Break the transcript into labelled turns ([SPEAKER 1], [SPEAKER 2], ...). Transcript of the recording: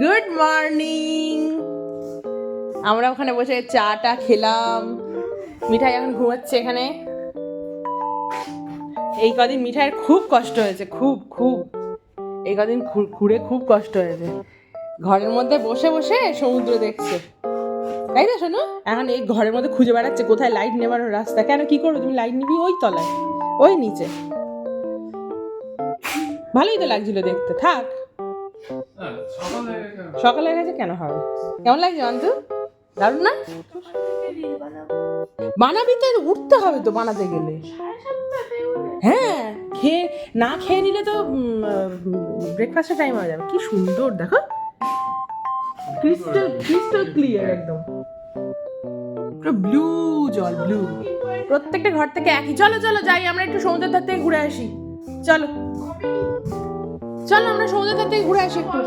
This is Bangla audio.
[SPEAKER 1] Good morning. আমরা ওখানে বসে চাটা খেলাম। মিঠাই এখন ঘুমাচ্ছে এখানে। এই কদিন মিঠাইয়ের খুব কষ্ট হয়েছে, খুব খুব এই কদিন ঘুরে খুব কষ্ট হয়েছে। ঘরের মধ্যে বসে বসে সমুদ্র দেখছে, তাই না শোনো? এখন এই ঘরের মধ্যে খুঁজে বেড়াচ্ছে কোথায় লাইট নেবানোর রাস্তা। কেন, কি করবে তুমি? লাইট নিবি ওই তলায়, ওই নিচে। ভালোই তো লাগছিল দেখতে, থাক। সকাল হয়ে গেছে, কেন হবে? কেমন লাগছে অন্তু? দারুণ না? বানাবি তো, উঠতে হবে তো বানাতে গেলে। হ্যাঁ, না খেয়ে নিলে তো ব্রেকফাস্টের টাইম হয়ে যাবে। কি সুন্দর দেখো, ক্রিস্টাল ক্রিস্টাল ক্লিয়ার একদম, পুরো ব্লু জল, ব্লু। প্রত্যেকটা ঘর থেকে একই। চলো চলো যাই, আমরা একটু সমুদ্রের ধার থেকে ঘুরে আসি। চলো চলো, আমরা সমুদ্রের ধার থেকে ঘুরে আসি একটু।